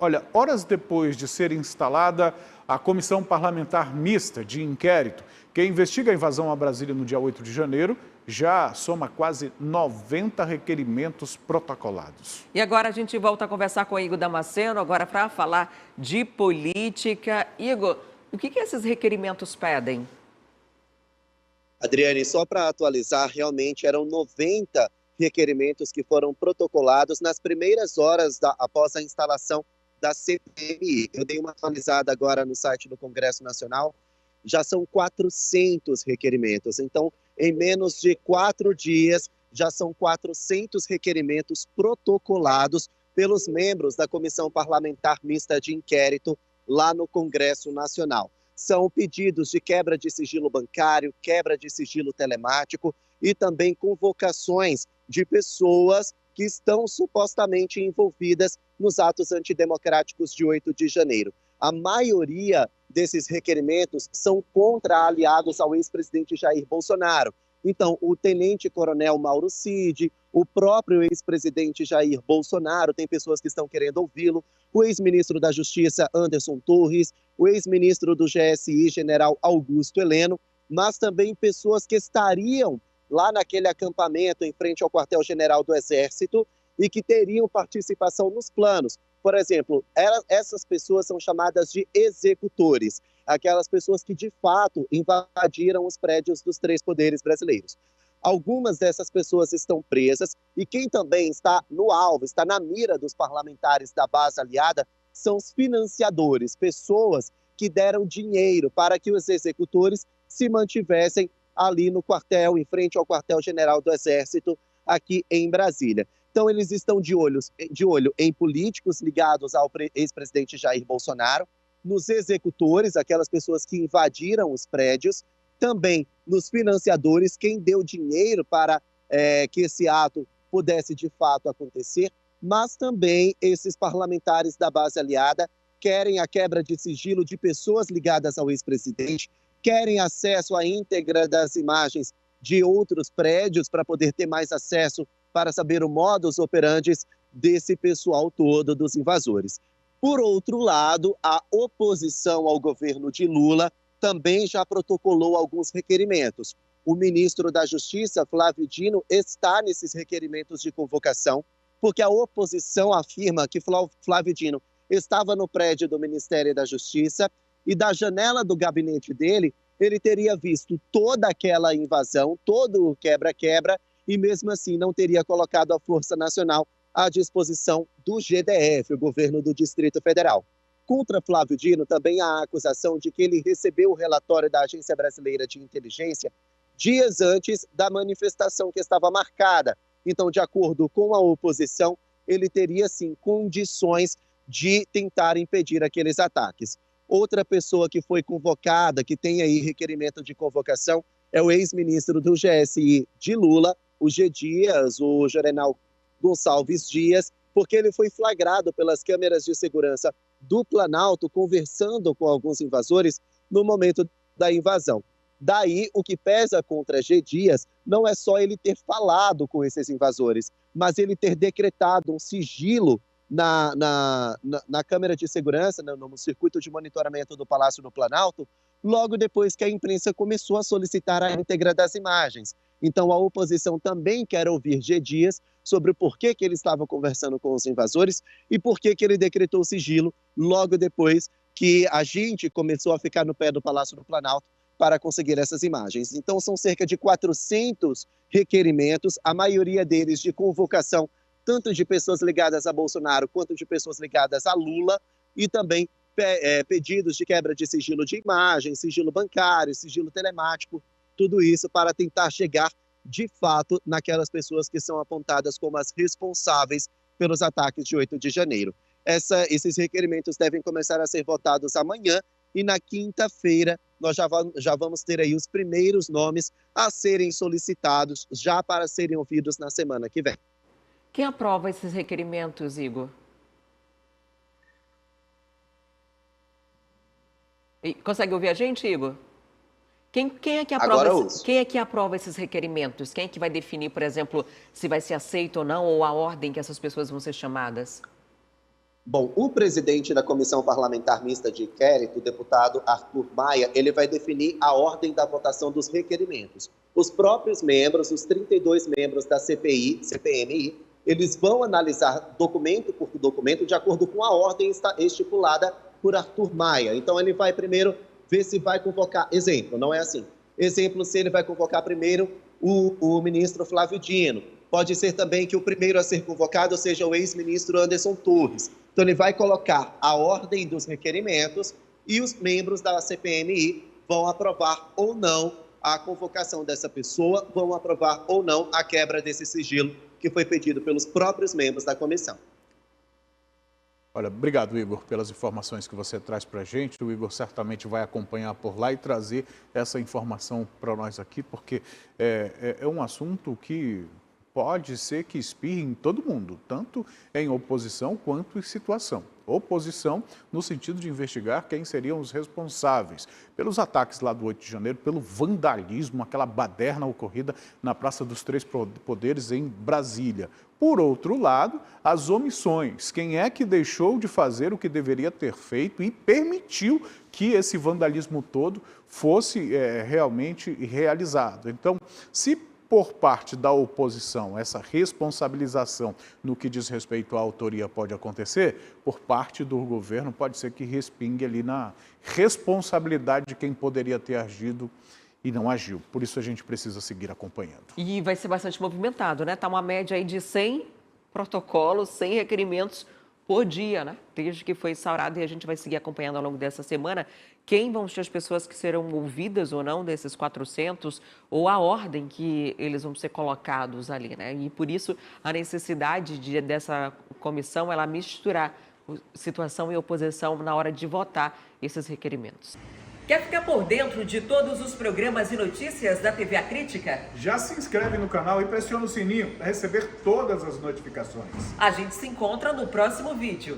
Olha, horas depois de ser instalada a Comissão Parlamentar Mista de Inquérito, que investiga a invasão a Brasília no dia 8 de janeiro, já soma quase 90 requerimentos protocolados. E agora a gente volta a conversar com o Igor Damasceno, agora para falar de política. Igor, o que esses requerimentos pedem? Adriane, só para atualizar, realmente eram 90 requerimentos que foram protocolados nas primeiras horas após a instalação da CPMI. Eu dei uma atualizada agora no site do Congresso Nacional, já são 400 requerimentos. Então, em menos de 4 dias, já são 400 requerimentos protocolados pelos membros da Comissão Parlamentar Mista de Inquérito lá no Congresso Nacional. São pedidos de quebra de sigilo bancário, quebra de sigilo telemático e também convocações de pessoas que estão supostamente envolvidas nos atos antidemocráticos de 8 de janeiro. A maioria desses requerimentos são contra aliados ao ex-presidente Jair Bolsonaro. Então, o tenente-coronel Mauro Cid, o próprio ex-presidente Jair Bolsonaro, tem pessoas que estão querendo ouvi-lo, o ex-ministro da Justiça Anderson Torres, o ex-ministro do GSI, general Augusto Heleno, mas também pessoas que estariam lá naquele acampamento em frente ao quartel-general do Exército e que teriam participação nos planos. Por exemplo, essas pessoas são chamadas de executores, aquelas pessoas que de fato invadiram os prédios dos 3 poderes brasileiros. Algumas dessas pessoas estão presas e quem também está no alvo, está na mira dos parlamentares da base aliada, são os financiadores, pessoas que deram dinheiro para que os executores se mantivessem ali no quartel, em frente ao quartel-general do Exército, aqui em Brasília. Então, eles estão de olho em políticos ligados ao ex-presidente Jair Bolsonaro, nos executores, aquelas pessoas que invadiram os prédios, também nos financiadores, quem deu dinheiro para que esse ato pudesse de fato acontecer, mas também esses parlamentares da base aliada querem a quebra de sigilo de pessoas ligadas ao ex-presidente, querem acesso à íntegra das imagens de outros prédios para poder ter mais acesso para saber o modus operandi desse pessoal todo dos invasores. Por outro lado, a oposição ao governo de Lula também já protocolou alguns requerimentos. O ministro da Justiça, Flávio Dino, está nesses requerimentos de convocação, porque a oposição afirma que Flávio Dino estava no prédio do Ministério da Justiça e da janela do gabinete dele, ele teria visto toda aquela invasão, todo o quebra-quebra, e mesmo assim não teria colocado a Força Nacional à disposição do GDF, o governo do Distrito Federal. Contra Flávio Dino também há a acusação de que ele recebeu o relatório da Agência Brasileira de Inteligência dias antes da manifestação que estava marcada. Então, de acordo com a oposição, ele teria sim condições de tentar impedir aqueles ataques. Outra pessoa que foi convocada, que tem aí requerimento de convocação, é o ex-ministro do GSI de Lula, o G. Dias, o Jurenal Gonçalves Dias, porque ele foi flagrado pelas câmeras de segurança do Planalto conversando com alguns invasores no momento da invasão. Daí, o que pesa contra G. Dias não é só ele ter falado com esses invasores, mas ele ter decretado um sigilo na câmera de segurança, no circuito de monitoramento do Palácio do Planalto, logo depois que a imprensa começou a solicitar a íntegra das imagens. Então, a oposição também quer ouvir G. Dias sobre o porquê que ele estava conversando com os invasores e por que ele decretou o sigilo logo depois que a gente começou a ficar no pé do Palácio do Planalto para conseguir essas imagens. Então, são cerca de 400 requerimentos, a maioria deles de convocação, tanto de pessoas ligadas a Bolsonaro quanto de pessoas ligadas a Lula, e também pedidos de quebra de sigilo de imagem, sigilo bancário, sigilo telemático, tudo isso para tentar chegar, de fato, naquelas pessoas que são apontadas como as responsáveis pelos ataques de 8 de janeiro. Esses requerimentos devem começar a ser votados amanhã e na quinta-feira nós já vamos ter aí os primeiros nomes a serem solicitados, já para serem ouvidos na semana que vem. Quem aprova esses requerimentos, Igor? Consegue ouvir a gente, Igor? Quem é que aprova esses requerimentos? Quem é que vai definir, por exemplo, se vai ser aceito ou não, ou a ordem que essas pessoas vão ser chamadas? Bom, o presidente da Comissão Parlamentar Mista de Inquérito, o deputado Arthur Maia, ele vai definir a ordem da votação dos requerimentos. Os próprios membros, os 32 membros da CPMI, eles vão analisar documento por documento de acordo com a ordem estipulada por Arthur Maia. Então, ele vai primeiro ver se vai convocar, exemplo, não é assim. Exemplo, se ele vai convocar primeiro o ministro Flávio Dino. Pode ser também que o primeiro a ser convocado seja o ex-ministro Anderson Torres. Então, ele vai colocar a ordem dos requerimentos e os membros da CPMI vão aprovar ou não a convocação dessa pessoa, vão aprovar ou não a quebra desse sigilo que foi pedido pelos próprios membros da comissão. Olha, obrigado, Igor, pelas informações que você traz para a gente. O Igor certamente vai acompanhar por lá e trazer essa informação para nós aqui, porque é um assunto que pode ser que espirre em todo mundo, tanto em oposição quanto em situação. Oposição no sentido de investigar quem seriam os responsáveis pelos ataques lá do 8 de janeiro, pelo vandalismo, aquela baderna ocorrida na Praça dos Três Poderes em Brasília. Por outro lado, as omissões. Quem é que deixou de fazer o que deveria ter feito e permitiu que esse vandalismo todo fosse realmente realizado? Então, se por parte da oposição, essa responsabilização no que diz respeito à autoria pode acontecer, por parte do governo pode ser que respingue ali na responsabilidade de quem poderia ter agido e não agiu. Por isso a gente precisa seguir acompanhando. E vai ser bastante movimentado, né? Está uma média aí de 100 protocolos, 100 requerimentos por dia, né? Desde que foi instaurado, e a gente vai seguir acompanhando ao longo dessa semana quem vão ser as pessoas que serão ouvidas ou não desses 400, ou a ordem que eles vão ser colocados ali, né? E por isso a necessidade dessa comissão, ela misturar situação e oposição na hora de votar esses requerimentos. Quer ficar por dentro de todos os programas e notícias da TV A Crítica? Já se inscreve no canal e pressiona o sininho para receber todas as notificações. A gente se encontra no próximo vídeo.